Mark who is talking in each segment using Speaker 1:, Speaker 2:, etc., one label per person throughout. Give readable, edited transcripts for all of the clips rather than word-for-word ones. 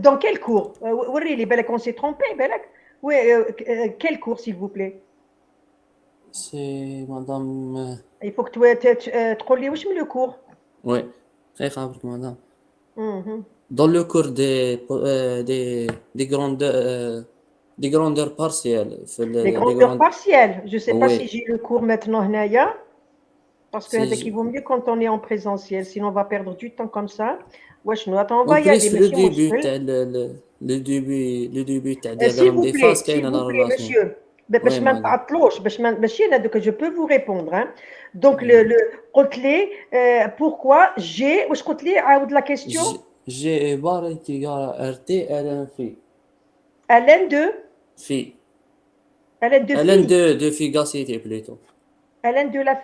Speaker 1: Dans quel cours وريلي بالك on s'est trompé بالك. Oui, quel cours s'il vous plaît.
Speaker 2: C'est madame.
Speaker 1: Il faut que تقول لي واش من le cours.
Speaker 2: Ouais, très rapide, madame.
Speaker 1: Mhm.
Speaker 2: Dans le cours des grandeurs partielles,
Speaker 1: Les
Speaker 2: les
Speaker 1: grandeurs
Speaker 2: grandes.
Speaker 1: partielles. Je ne sais pas si
Speaker 2: Oui,
Speaker 1: j'ai le cours maintenant هنايا. Parce que
Speaker 2: c'est
Speaker 1: il vaut mieux quand on est en présentiel, sinon on va perdre du temps comme ça. واش نو attends on
Speaker 2: en
Speaker 1: va y aller
Speaker 2: plus
Speaker 1: ماشي مشكل.
Speaker 2: le début تاع diagramme des phases كاين
Speaker 1: S'il vous
Speaker 2: la
Speaker 1: plaît,
Speaker 2: relation.
Speaker 1: monsieur,
Speaker 2: Oui,
Speaker 1: باش ما
Speaker 2: madame.
Speaker 1: نتعطلوش باش ما ماشي انا دوك je peux vous répondre hein. Donc
Speaker 2: Oui.
Speaker 1: قلت لي pourquoi j'ai واش قلت لي عاود la question.
Speaker 2: G bar est égal à RT ln phi.
Speaker 1: Hélène de
Speaker 2: Phi.
Speaker 1: Hélène de
Speaker 2: ln
Speaker 1: phi.
Speaker 2: de fugacité plutôt.
Speaker 1: Hélène de la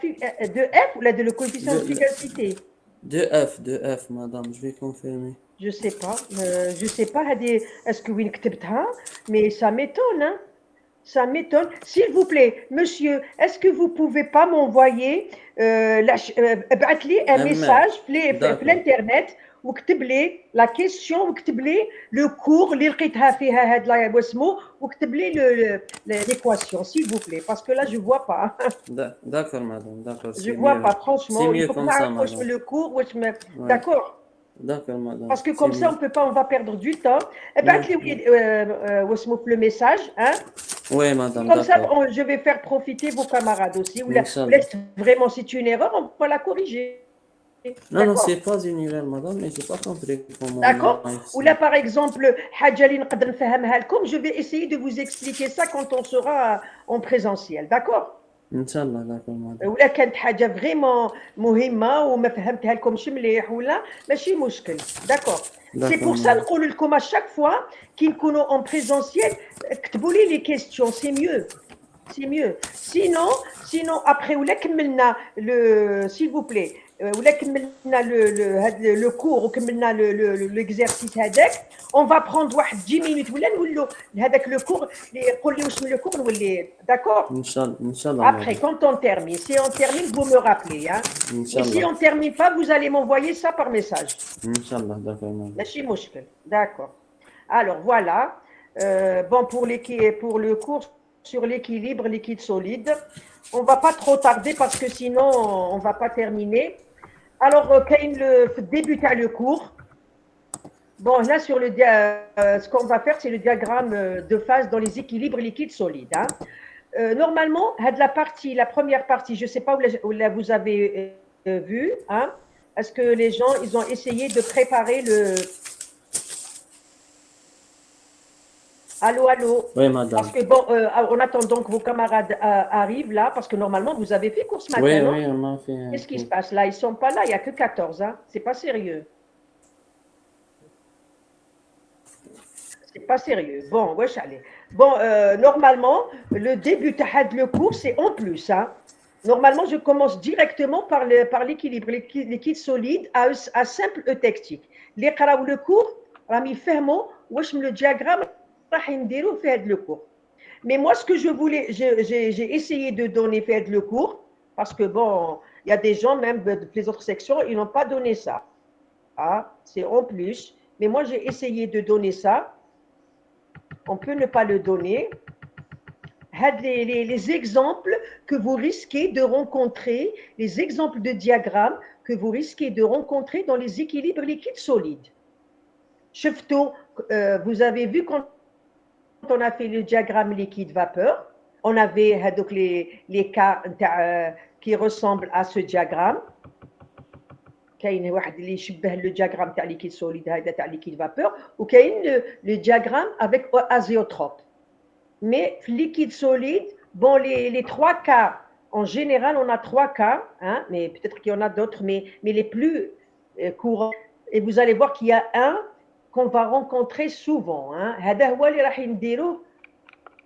Speaker 1: de F ou là de le coefficient
Speaker 2: De,
Speaker 1: de fugacité.
Speaker 2: de F, madame, je vais confirmer.
Speaker 1: Je sais pas est-ce que وين كتبتها mais ça m'étonne hein. Ça m'étonne. S'il vous plaît, monsieur, est-ce que vous pouvez pas m'envoyer ابعث لي un
Speaker 2: M,
Speaker 1: message في
Speaker 2: d'accord.
Speaker 1: الانترنت وكتب لي la question وكتب لي le cours اللي لقيتها فيها هاد واسمو وكتب لي l'équation s'il vous plaît parce que là je vois pas.
Speaker 2: D'accord, madame, d'accord,
Speaker 1: Je vois pas
Speaker 2: c'est
Speaker 1: franchement, il
Speaker 2: mieux
Speaker 1: faut que
Speaker 2: comme ça,
Speaker 1: نعرف واش
Speaker 2: madame.
Speaker 1: من le cours
Speaker 2: Ouais,
Speaker 1: d'accord.
Speaker 2: d'accord, madame,
Speaker 1: Parce que
Speaker 2: c'est
Speaker 1: comme ça
Speaker 2: mieux.
Speaker 1: on peut pas on va perdre du temps. ابعث
Speaker 2: Ouais,
Speaker 1: لي
Speaker 2: ouais.
Speaker 1: واسمو le message hein.
Speaker 2: Ouais, madame,
Speaker 1: Comme ça,
Speaker 2: d'accord.
Speaker 1: je vais faire profiter vos camarades aussi. Ou
Speaker 2: Inch'Allah.
Speaker 1: vraiment, c'est une erreur, on va la corriger.
Speaker 2: Non, non, c'est
Speaker 1: D'accord.
Speaker 2: pas une nouvelle, madame, mais j'ai pas compris comment on
Speaker 1: D'accord.
Speaker 2: a
Speaker 1: Ou là,
Speaker 2: ici.
Speaker 1: par exemple, حاجة اللي نقدر نفهمها لكم, je vais essayer de vous expliquer ça quand on sera en présentiel. D'accord.
Speaker 2: Inch'Allah, d'accord, madame.
Speaker 1: ولا كانت حاجة vraiment مهمة وما فهمتها لكمش مليح ولا ماشي مشكل. D'accord. C'est
Speaker 2: D'accord,
Speaker 1: pour ça
Speaker 2: madame.
Speaker 1: نقول لكم à chaque fois كي نكونوا en présentiel, اكتبوا لي les questions, c'est mieux. C'est mieux. Sinon après ولا كملنا s'il vous plaît ولا كملنا le cours وكملنا l'exercice هذاك on va prendre واحد 10 minutes ولا نولوا هذاك le cours اللي قول لي واش من le cours نولي d'accord.
Speaker 2: Inch'Allah, Inch'Allah,
Speaker 1: Après
Speaker 2: madame.
Speaker 1: quand on termine, si on termine vous me rappelez hein. Et si
Speaker 2: Inch'Allah.
Speaker 1: on termine pas vous allez m'envoyer ça par message.
Speaker 2: Inch'Allah, d'accord, madame.
Speaker 1: ماشي مشكل. D'accord. Alors voilà. Bon pour le cours sur l'équilibre liquide solide. On ne va pas trop tarder parce que sinon on ne va pas terminer. Alors, Kain, le début à le cours. Bon, là sur ce qu'on va faire, c'est le diagramme de phase dans les équilibres liquides solides. Hein. Normalement, la première partie, je ne sais pas où là vous avez vu. Hein. Est-ce que les gens, ils ont essayé de préparer le. Allô, allô.
Speaker 2: Oui,
Speaker 1: Parce
Speaker 2: madame.
Speaker 1: que bon, en attendant que vos camarades arrivent là, parce que normalement, vous avez fait cours ce matin,
Speaker 2: Oui,
Speaker 1: non?
Speaker 2: oui, on a fait un
Speaker 1: Qu'est-ce qui se
Speaker 2: coup.
Speaker 1: passe là? Ils ne sont pas là, il n'y a que 14, hein? C'est pas sérieux. C'est pas sérieux. Bon, wesh, allez. Bon, normalement, le début de le cours, c'est en plus, hein? Normalement, je commence directement par l'équilibre, liquide solide à simple eutectique. Les قراو le cours, راهم يفهموا واش من le diagramme راح نديروا في هذا le cours. Mais moi, ce que je voulais, j'ai essayé de donner fait le cours, parce que bon, il y a des gens, même de les autres sections, ils n'ont pas donné ça. Ah, c'est en plus. Mais moi, j'ai essayé de donner ça. On peut ne pas le donner. Les exemples que vous risquez de rencontrer, les exemples de diagrammes que vous risquez de rencontrer dans les équilibres liquides solides. Chefto, vous avez vu quand on a fait le diagramme liquide-vapeur, on avait donc les cas qui ressemblent à ce diagramme. كاين واحد اللي يشبه le diagramme تاع liquide solide هذا تاع liquide vapeur وكاين le diagramme avec azéotrope. Mais liquide solide, bon les trois cas en général on a trois cas hein, mais peut-être qu'il y en a d'autres mais les plus courants et vous allez voir qu'il y a un qu'on va rencontrer souvent hein. هذا هو اللي راح نديروه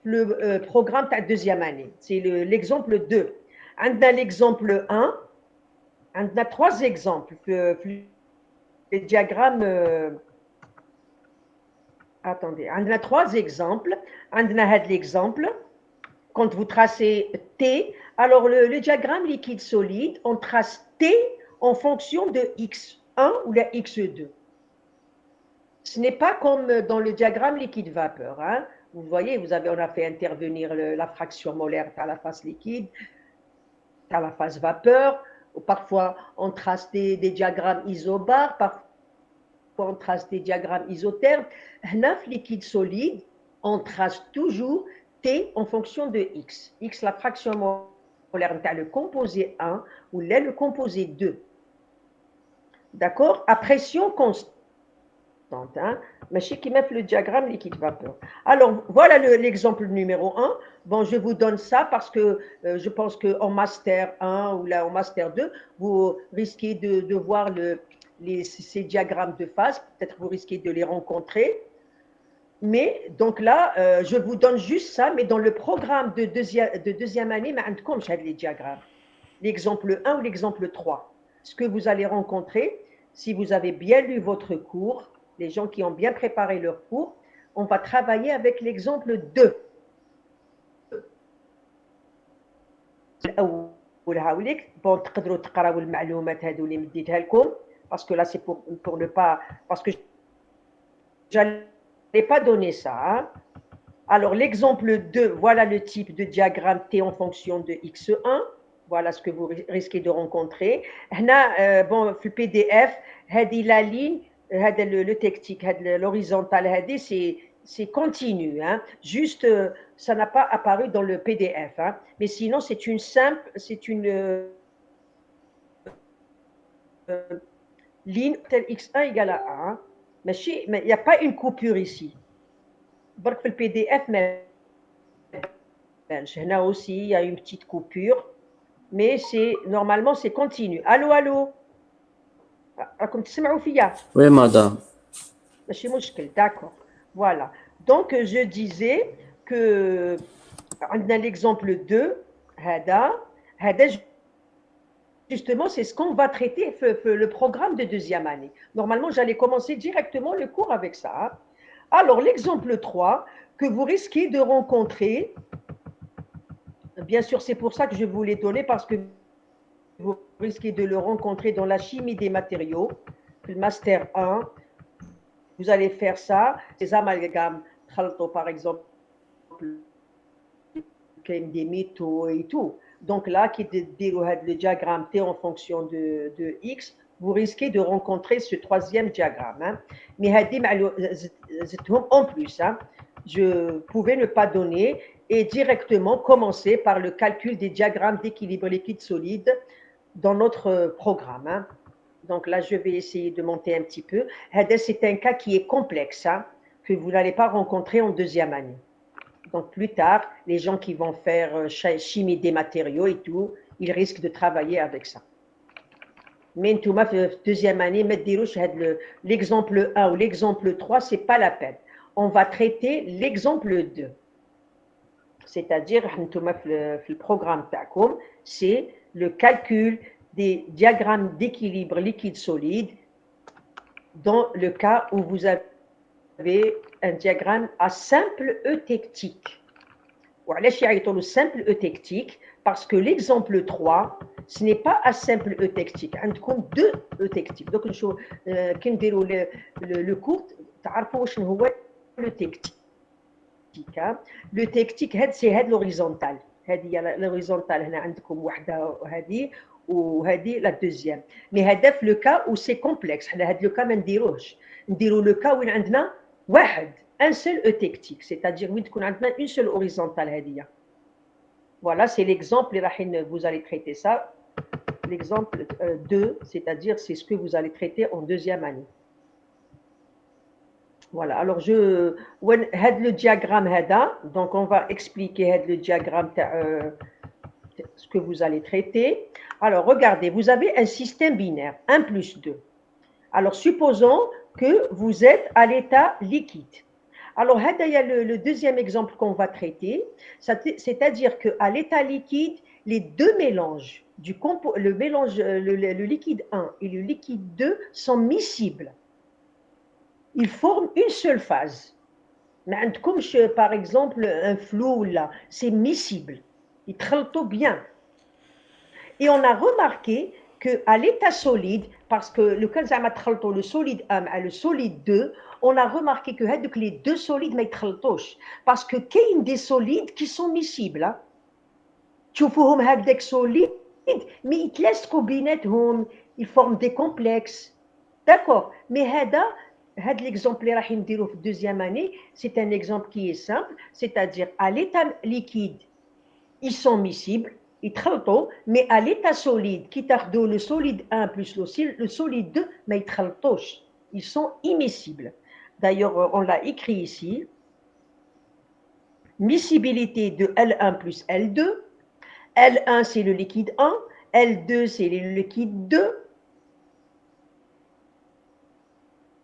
Speaker 1: le programme de la deuxième année. C'est l'exemple 2. On a l'exemple 1. On a trois exemples. Les diagrammes. Attendez. On a trois exemples. On a l'exemple. Quand vous tracez T, alors le diagramme liquide solide, on trace T en fonction de X1 ou la X2. ce n'est pas comme dans le diagramme liquide-vapeur. Hein. Vous voyez, on a fait intervenir la fraction molaire à la phase liquide, à la phase vapeur. Parfois, on trace des diagrammes isobars, parfois on trace des diagrammes isothermes. Dans le liquide solide, on trace toujours T en fonction de X. X, la fraction molaire, le composé 1 ou le composé 2. D'accord? À pression constante. Hein? Mais qui met le diagramme liquide-vapeur. Alors, voilà l'exemple numéro 1. Bon, je vous donne ça parce que je pense qu'en Master 1 ou là en Master 2, vous risquez de voir ces diagrammes de phase. Peut-être vous risquez de les rencontrer. Mais donc là, je vous donne juste ça, mais dans le programme de deuxième année, comme j'ai les diagrammes. L'exemple 1 ou l'exemple 3. Ce que vous allez rencontrer, si vous avez bien lu votre cours, les gens qui ont bien préparé leur cours, on va travailler avec l'exemple 2. Bon, تقدروا تقراوا المعلومات هذو اللي مديتها لكم parce que là c'est pour ne pas parce que j'allais pas donner ça. Hein. Alors l'exemple 2, voilà le type de diagramme T en fonction de x1. Voilà ce que vous risquez de rencontrer. هنا bon في البي دي اف هذه la ligne هذا le tectique l'horizontale هذه c'est continu hein. Juste ça n'a pas apparu dans le PDF hein. Mais sinon c'est une ligne telle x1 égale à 1 mais il n'y a pas une coupure ici. برك في البي دي اف ما بانش هنا aussi il y a une petite coupure mais normalement c'est continu. Allô راكم تسمعوا فيا؟
Speaker 2: Oui, madame.
Speaker 1: ماشي مشكل. D'accord. Voilà. Donc je disais que عندنا l'exemple 2 هذا justement c'est ce qu'on va traiter le programme de deuxième année. Normalement j'allais commencer directement le cours avec ça. Hein. Alors l'exemple 3 que vous risquez de rencontrer, bien sûr c'est pour ça que je vous l'ai donné parce que vous risquez de le rencontrer dans la chimie des matériaux, le master 1, vous allez faire ça, ces amalgames, par exemple, des métaux et tout. Donc là, qui est le diagramme T en fonction de X, vous risquez de rencontrer ce troisième diagramme. Hein. Mais en plus, hein, je pouvais ne pas donner et directement commencer par le calcul des diagrammes d'équilibre liquide-solide dans notre programme. Hein. Donc là, je vais essayer de monter un petit peu. C'est un cas qui est complexe, hein, que vous n'allez pas rencontrer en deuxième année. Donc plus tard, les gens qui vont faire chimie des matériaux et tout, ils risquent de travailler avec ça. Mais deuxième année, l'exemple 1 ou l'exemple 3, ce n'est pas la peine. On va traiter l'exemple 2. C'est-à-dire, le programme TACOM, c'est le calcul des diagrammes d'équilibre liquide-solide dans le cas où vous avez un diagramme à simple eutectique. وعلاش يعيطوا له simple eutectique parce que l'exemple 3 ce n'est pas à simple eutectique عندكم deux eutectiques donc نشوف كي نديروا le cours تعرفوا شنو هو l'eutectique. l'eutectique c'est هاد l'horizontal هذه l'horizontal هنا عندكم وحده هذه وهذه لا دوزيام مي هذا في لو كا و سي كومبلكس حنا هذا لو كا ما نديروهش نديروا لو كا وين عندنا واحد un seul eutectique c'est-à-dire وين تكون عندنا une seule horizontale هذه. Voilà, c'est l'exemple vous allez traiter ça. L'exemple 2, c'est-à-dire c'est ce que vous allez traiter en deuxième année. Voilà, alors le diagramme donc on va expliquer le diagramme ce que vous allez traiter. Alors regardez, vous avez un système binaire 1 plus 2. Alors supposons que vous êtes à l'état liquide. Alors il y a le deuxième exemple qu'on va traiter, c'est-à-dire qu'à l'état liquide, les deux mélanges, le liquide 1 et le liquide 2 sont miscibles. Ils forment une seule phase. Mais comme par exemple un flou là, c'est miscible. Ils traitent bien. Et on a remarqué qu'à l'état solide, parce que le cas le solide 1 et le solide 2, on a remarqué que les deux solides ne يتخلطوش parce que qu'il y a des solides qui sont miscibles. Hein. تشوفوهم هكذاك solide, mais يتلاصقوا بيناتهم, ils forment des complexes. D'accord, mais هذا l'exemple اللي راح نديروه في deuxième année, c'est un exemple qui est simple, c'est-à-dire à l'état liquide, ils sont miscibles, ils تخلطوا, mais à l'état solide, qui تاخدوا le solide 1 plus le solide 2, ما يتخلطوش, ils sont immiscibles. D'ailleurs, on l'a écrit ici, miscibilité de L1 plus L2, L1 c'est le liquide 1, L2 c'est le liquide 2.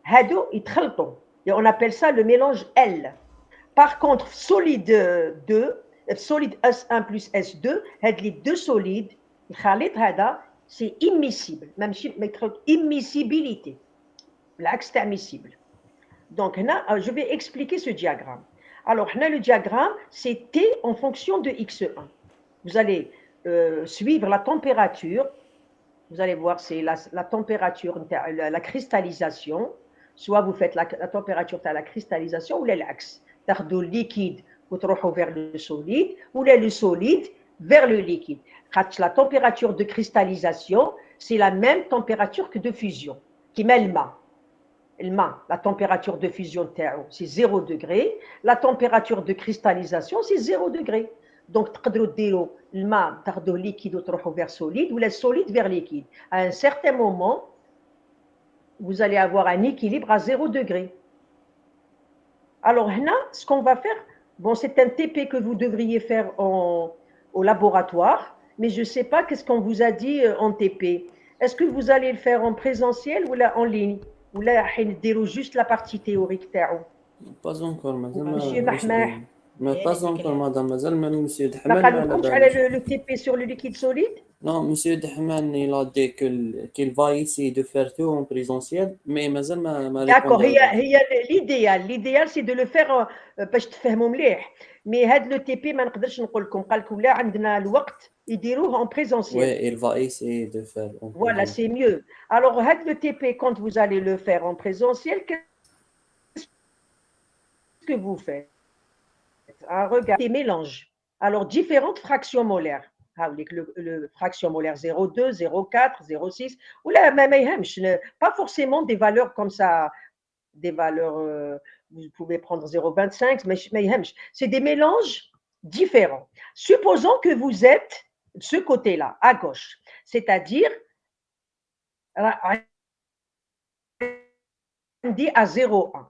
Speaker 1: هادو يتخلطوا. Et on appelle ça le mélange L. Par contre, solide 2, solide S1 plus S2, les deux solides, الخليط هذا c'est immiscible, même immiscibilité. L'axe est immiscible. Donc, je vais expliquer ce diagramme. Alors, le diagramme, c'est T en fonction de X1. Vous allez suivre la température. Vous allez voir, c'est la température, la cristallisation. Soit vous faites la température de la cristallisation ou l'axe. Tardo liquide, vous trouvez vers le solide, ou le solide vers le liquide. La température de cristallisation, c'est la même température que de fusion, qui met le mât. La température de fusion, c'est 0 degré. La température de cristallisation, c'est 0 degré. Donc, vous pouvez le mât liquide vers solide ou le solide vers liquide. À un certain moment, vous allez avoir un équilibre à 0 degré. Alors, là, ce qu'on va faire, bon, c'est un TP que vous devriez faire au laboratoire, mais je ne sais pas qu'est-ce qu'on vous a dit en TP. Est-ce que vous allez le faire en présentiel ou là en ligne? Ou là, juste la partie théorique?
Speaker 2: Pas encore, madame.
Speaker 1: Monsieur Mahmah.
Speaker 2: Mais pas encore, madame. Madame, monsieur
Speaker 1: ما
Speaker 2: Dahman.
Speaker 1: قالولكمش على le TP sur le liquide solide?
Speaker 2: Non, monsieur Dahman, il a dit qu'il va essayer de faire tout en présentiel, mais madame m'a
Speaker 1: D'accord,
Speaker 2: répondu.
Speaker 1: l'idéal c'est de le faire باش تفهموا مليح. Mais هاد le TP ما نقدرش نقول لكم, قال لكم لا عندنا الوقت يديروه en présentiel.
Speaker 2: Oui, il va essayer de faire en
Speaker 1: Voilà,
Speaker 2: présentiel.
Speaker 1: c'est mieux. Alors, le TP, quand vous allez le faire en présentiel, qu'est-ce que vous faites? Regardez, mélange. Alors, différentes fractions molaires. Le fraction molaire 0,2, 0,4, 0,6, ou là, même, pas forcément des valeurs comme ça, des valeurs, vous pouvez prendre 0,25, mais c'est des mélanges différents. Supposons que vous êtes de ce côté-là, à gauche, c'est-à-dire عندي à 0,1.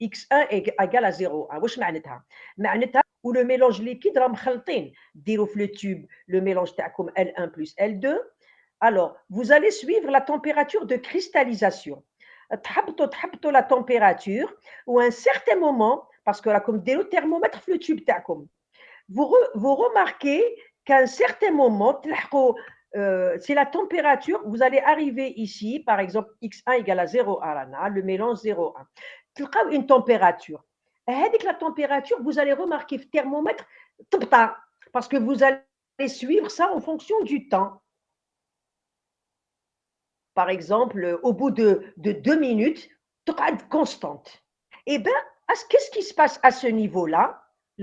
Speaker 1: x1 égale à 0,1. واش معناتها؟ معناتها où le mélange liquide راه مخلطين. ديروا في le tube le mélange تاعكم L1 plus L2. Alors, vous allez suivre la température de cristallisation. تحبطوا la température ou à un certain moment, parce que là, comme ديروا thermomètre في le tube تاعكم. Vous remarquez qu'à un certain moment, c'est la température, vous allez arriver ici, par exemple, x1 égale à 0,1, le mélange 0,1. Une température. Avec la température, vous allez remarquer le thermomètre, parce que vous allez suivre ça en fonction du temps. Par exemple, au bout de 2 minutes, constante. Eh bien, qu'est-ce qui se passe à ce niveau-là?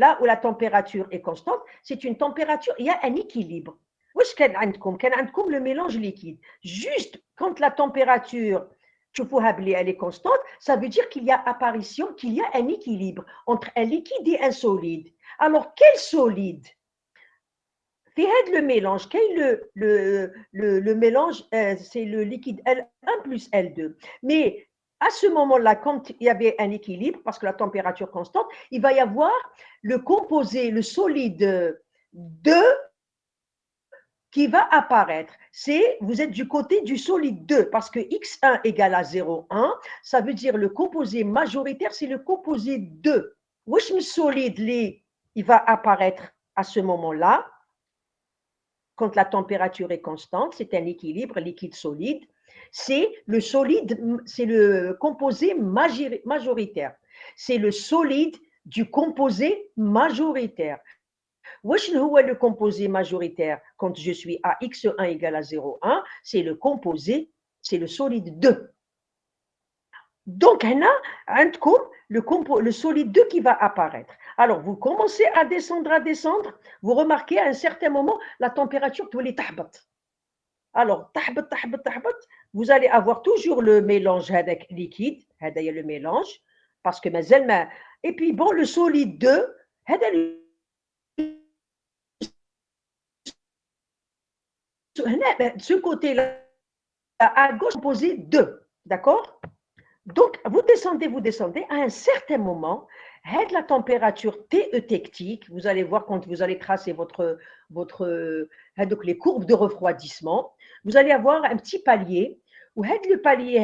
Speaker 1: Là où la température est constante, c'est une température, il y a un équilibre. كان عندكم le mélange liquide. Juste quand la température elle est constante, ça veut dire qu'il y a apparition, qu'il y a un équilibre entre un liquide et un solide. Alors, quel solide? Le mélange, le mélange, c'est le liquide L1 plus L2. Mais à ce moment-là, quand il y avait un équilibre, parce que la température constante, il va y avoir le composé, le solide 2 qui va apparaître. Vous êtes du côté du solide 2, parce que x1 égale à 0,1, ça veut dire le composé majoritaire, c'est le composé 2. Le solide, il va apparaître à ce moment-là, quand la température est constante, c'est un équilibre liquide-solide, c'est le composé majoritaire. C'est le solide du composé majoritaire. واش هو le composé majoritaire quand je suis à x1 égale à 0,1 c'est le composé, c'est le solide 2. Donc, هنا عندكم le solide 2 qui va apparaître. Alors, vous commencez à descendre, vous remarquez à un certain moment, la température تولي تهبط. Alors, تهبط, vous allez avoir toujours le mélange هذاك liquide, هذايا le mélange, parce que مازال ما. Et puis, bon, le solide 2, هذا ce côté-là, à gauche, composé 2, d'accord? Donc, vous descendez, à un certain moment, la température TE-tectique, vous allez voir quand vous allez tracer donc les courbes de refroidissement, vous allez avoir un petit palier, où le palier,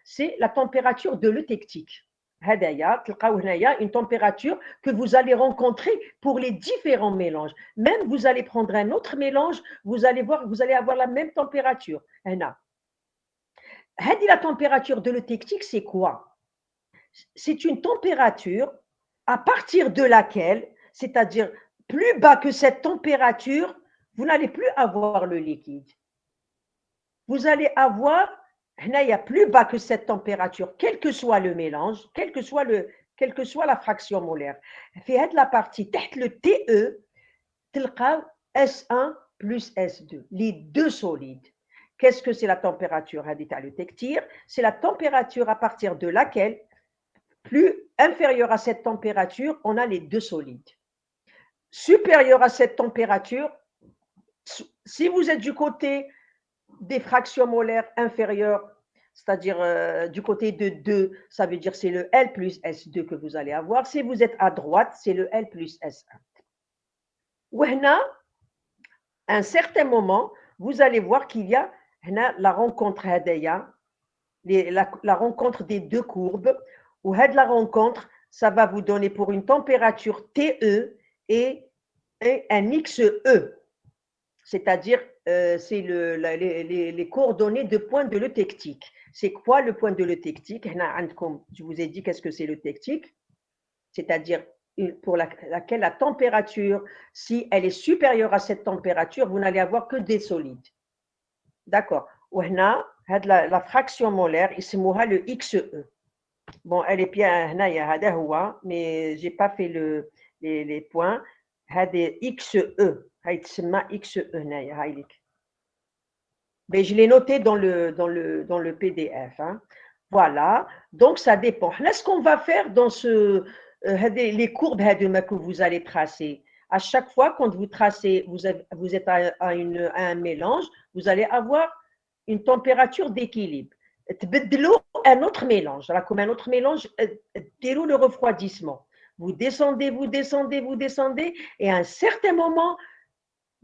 Speaker 1: c'est la température de l'eutectique. Une température que vous allez rencontrer pour les différents mélanges. Même vous allez prendre un autre mélange, vous allez voir, vous allez avoir la même température. La température de l'eutectique, c'est quoi? C'est une température à partir de laquelle, c'est-à-dire plus bas que cette température, vous n'allez plus avoir le liquide. Vous allez avoir, il y a plus bas que cette température, quel que soit le mélange, quelle que soit la fraction molaire. Fait la partie, le TE, S1 plus S2, les deux solides. Qu'est-ce que c'est la température c'est la température à partir de laquelle, plus inférieure à cette température, on a les deux solides. Supérieure à cette température, si vous êtes du côté des fractions molaires inférieures, c'est-à-dire du côté de 2, ça veut dire c'est le L plus S2 que vous allez avoir. Si vous êtes à droite, c'est le L plus S1. À un certain moment, vous allez voir qu'il y a la rencontre la rencontre des deux courbes, où la rencontre, ça va vous donner pour une température TE et un XE, c'est-à-dire c'est les coordonnées de point de l'eutectique. C'est quoi le point de l'eutectique? Je vous ai dit qu'est-ce que c'est l'eutectique, c'est-à-dire pour laquelle la température, si elle est supérieure à cette température, vous n'allez avoir que des solides. D'accord. La fraction molaire, يسموها le XE. Bon, elle est bien هنايا هو, mais j'ai pas fait les points. هذا XE, هاي تسمى XE هنايا هاي لك. Mais je l'ai noté dans le PDF. Hein. Voilà. Donc ça dépend. Là, ce qu'on va faire dans les courbes que vous allez tracer. À chaque fois, quand vous tracez, vous êtes à un mélange, vous allez avoir une température d'équilibre. Un autre mélange, comme un autre mélange, le refroidissement. Vous descendez, et à un certain moment,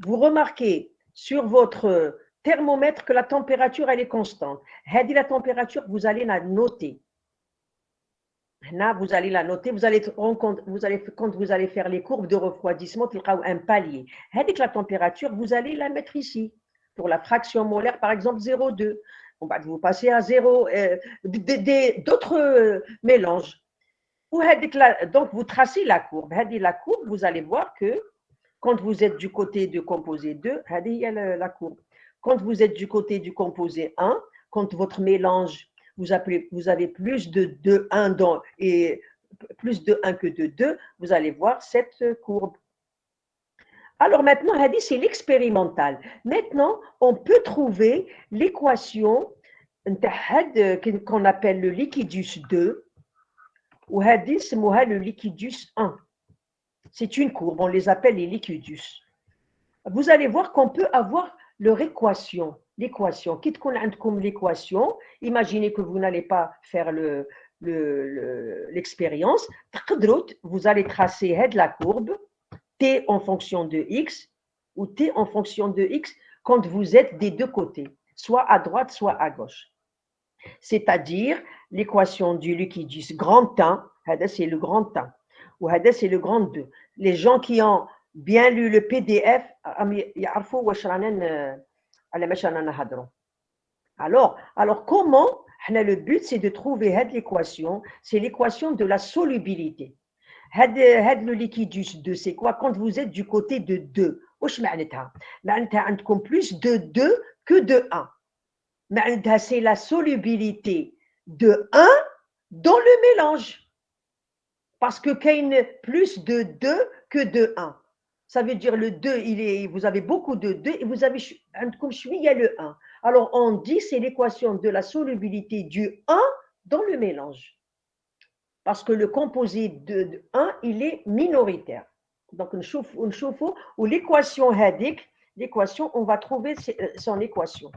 Speaker 1: vous remarquez sur votre thermomètre que la température, elle est constante. La température, vous allez la noter. Vous allez la noter, quand vous allez faire les courbes de refroidissement, il y aura un palier. La température, vous allez la mettre ici. Pour la fraction molaire, par exemple, 0,2. Vous passez à 0, d'autres mélanges. Donc, vous tracez la courbe. La courbe, vous allez voir que quand vous êtes du côté du composé 2, il y a la courbe. Quand vous êtes du côté du composé 1, quand votre mélange, vous avez plus de 1 et plus de 1 que de 2, vous allez voir cette courbe. Alors maintenant, c'est l'expérimental. Maintenant, on peut trouver l'équation qu'on appelle le liquidus 2 ou le liquidus 1. C'est une courbe, on les appelle les liquidus. Vous allez voir qu'on peut avoir leur équation. L'équation, quitte qu'on a comme l'équation, imaginez que vous n'allez pas faire l'expérience, vous allez tracer la courbe, T en fonction de X ou T en fonction de X quand vous êtes des deux côtés, soit à droite, soit à gauche. C'est-à-dire l'équation du liquidus grand 1, c'est le grand 1, ou c'est le grand 2. Les gens qui ont bien lu le PDF, alors comment? Le but, c'est de trouver l'équation, c'est l'équation de la solubilité. le liquidus 2, c'est quoi? Quand vous êtes du côté de 2. واش معناتها؟ معناتها عندكم plus de 2 que de 1. معناتها c'est la solubilité de 1 dans le mélange. Parce que كاين plus de 2 que de 1. Ça veut dire le 2, vous avez beaucoup de 2 et vous avez عندكم شوية le 1. Alors on dit c'est l'équation de la solubilité du 1 dans le mélange. Parce que le composé de 1, il est minoritaire. Donc نشوفوا l'équation هذيك, l'équation, on va trouver son équation.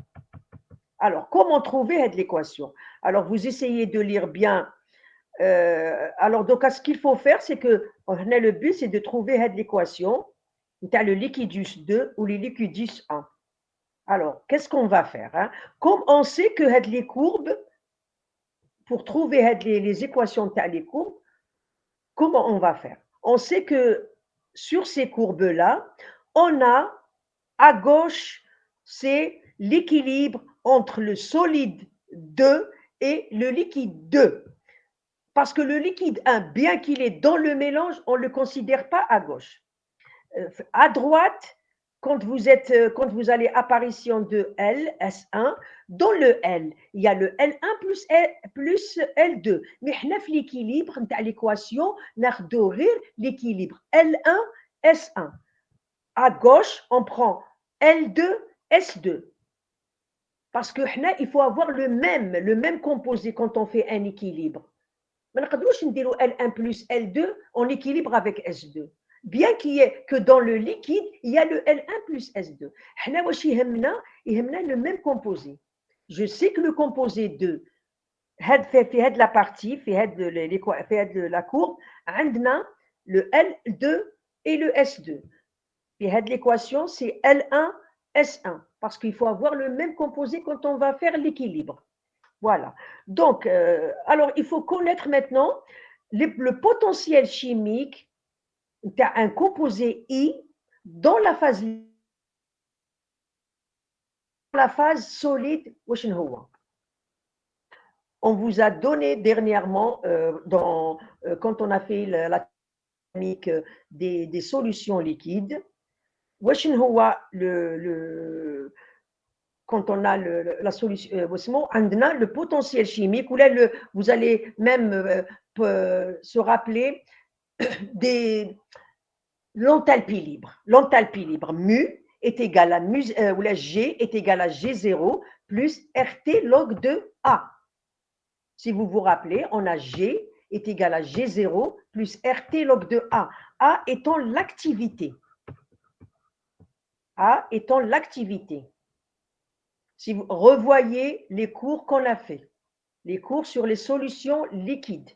Speaker 1: Alors, comment trouver l'équation? Alors, vous essayez de lire bien. Alors, donc, ce qu'il faut faire, c'est que le but, c'est de trouver l'équation. Tu as le liquidus 2 ou le liquidus 1. Alors, qu'est-ce qu'on va faire, hein? Comme on sait que les courbes, pour trouver les équations de les courbes, comment on va faire? On sait que sur ces courbes-là, on a à gauche, c'est l'équilibre entre le solide 2 et le liquide 2. Parce que le liquide 1, bien qu'il est dans le mélange, on ne le considère pas à gauche. À droite, quand vous allez apparition de L, S1, dans le L, il y a le L1 plus L2. Mais l'équilibre, dans l'équation, on l'équilibre L1, S1. À gauche, on prend L2, S2. Parce que il faut avoir le même composé quand on fait un équilibre. ما نقدروش نديروا L1 plus L2 en équilibre avec S2. Bien qu'il y ait que dans le liquide, il y a le L1 plus S2. حنا واش يهمنا le même composé. Je sais que le composé 2 في هاد la partie في هاد la courbe عندنا le L2 et le S2. Et l'équation, c'est L1, S1, parce qu'il faut avoir le même composé quand on va faire l'équilibre. Voilà. Donc, alors, il faut connaître maintenant le potentiel chimique d'un composé I dans la phase solide. On vous a donné dernièrement, quand on a fait la technique des solutions liquides, quand on a la solution, le potentiel chimique, vous allez même se rappeler l'enthalpie libre. L'enthalpie libre, mu est égal à G est égal à G0 plus RT log de A. Si vous vous rappelez, on a G est égal à G0 plus RT log de A. A étant l'activité. A étant l'activité. Si vous revoyez les cours qu'on a fait, les cours sur les solutions liquides.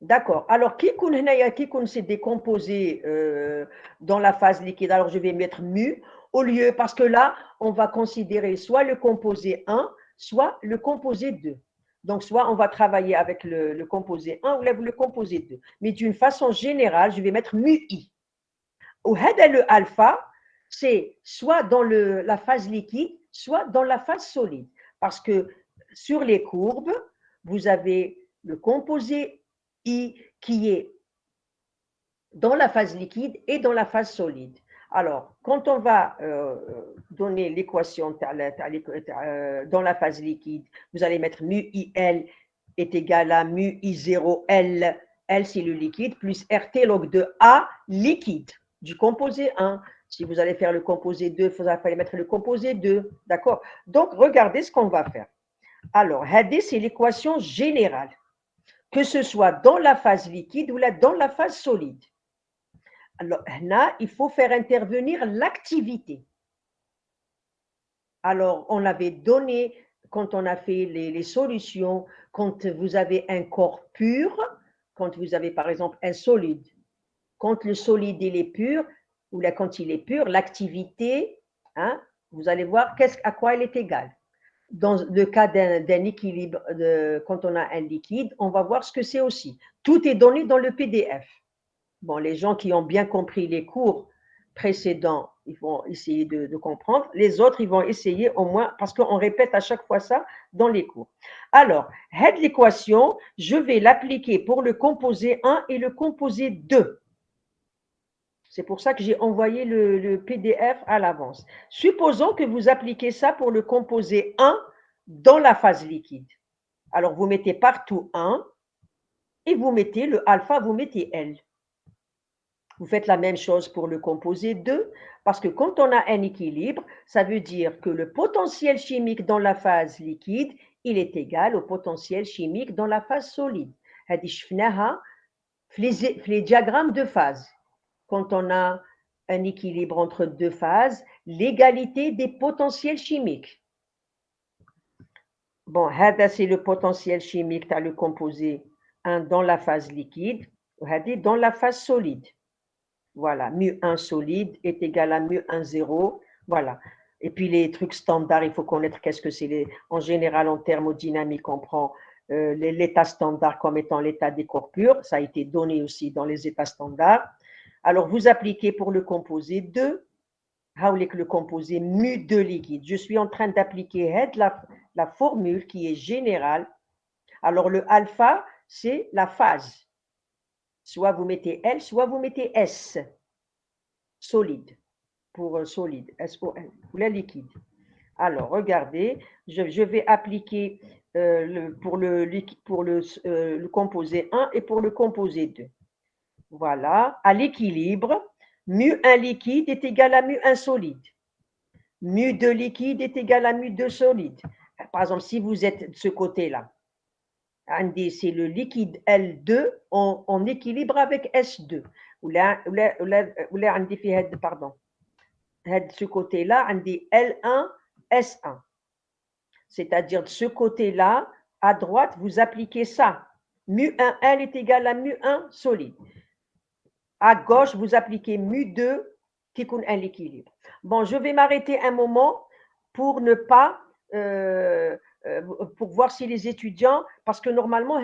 Speaker 1: D'accord. Alors, qui s'est décomposé dans la phase liquide? Alors, je vais mettre mu au lieu, parce que là, on va considérer soit le composé 1, soit le composé 2. Donc, soit on va travailler avec le composé 1 ou le composé 2. Mais d'une façon générale, je vais mettre mu i. Au le alpha, c'est soit dans la phase liquide, soit dans la phase solide. Parce que sur les courbes, vous avez le composé I qui est dans la phase liquide et dans la phase solide. Alors, quand on va donner l'équation dans la phase liquide, vous allez mettre mu IL est égal à mu I0L, L c'est le liquide, plus RT log de A liquide du composé 1. Si vous allez faire le composé 2, il fallait mettre le composé 2. D'accord? Donc, regardez ce qu'on va faire. Alors, HD, c'est l'équation générale, que ce soit dans la phase liquide ou dans la phase solide. Alors, là, il faut faire intervenir l'activité. Alors, on avait donné, quand on a fait les solutions, quand vous avez un corps pur, quand vous avez par exemple un solide, quand le solide il est pur, ou là, quand il est pur, l'activité, hein, vous allez voir à quoi elle est égale. Dans le cas d'un équilibre, quand on a un liquide, on va voir ce que c'est aussi. Tout est donné dans le PDF. Bon, les gens qui ont bien compris les cours, précédents, ils vont essayer de comprendre. Les autres, ils vont essayer au moins, parce qu'on répète à chaque fois ça dans les cours. Alors, cette l'équation, je vais l'appliquer pour le composé 1 et le composé 2. C'est pour ça que j'ai envoyé le PDF à l'avance. Supposons que vous appliquez ça pour le composé 1 dans la phase liquide. Alors, vous mettez partout 1 et vous mettez le alpha, vous mettez L. Vous faites la même chose pour le composé 2, parce que quand on a un équilibre, ça veut dire que le potentiel chimique dans la phase liquide, il est égal au potentiel chimique dans la phase solide. هذه شفناها في les diagrammes de phase. Quand on a un équilibre entre deux phases, l'égalité des potentiels chimiques. Bon, هذا c'est le potentiel chimique, tu as le composé 1 dans la phase liquide, وهذه dans la phase solide. Voilà, mu1 solide est égal à mu1 0. Voilà. Et puis les trucs standards, il faut connaître qu'est-ce que c'est. En général, en thermodynamique, on prend l'état standard comme étant l'état des corps purs. Ça a été donné aussi dans les états standards. Alors, vous appliquez pour le composé 2, le composé mu2 liquide. Je suis en train d'appliquer la formule qui est générale. Alors, le alpha, c'est la phase. Soit vous mettez L, soit vous mettez S. Solide, pour solide, S-O-L, pour la liquide. Alors, regardez, je vais appliquer pour le composé 1 et pour le composé 2. Voilà, à l'équilibre, mu1 liquide est égal à mu1 solide. mu2 liquide est égal à mu2 solide. Par exemple, si vous êtes de ce côté-là, c'est le liquide L2 en équilibre avec S2. Pardon. De ce côté-là, on dit L1, S1. C'est-à-dire de ce côté-là, à droite, vous appliquez ça. Mu1L est égal à mu1 solide. À gauche, vous appliquez mu2 qui est un équilibre. Bon, je vais m'arrêter un moment pour ne pas pour voir si les étudiants, parce que normalement,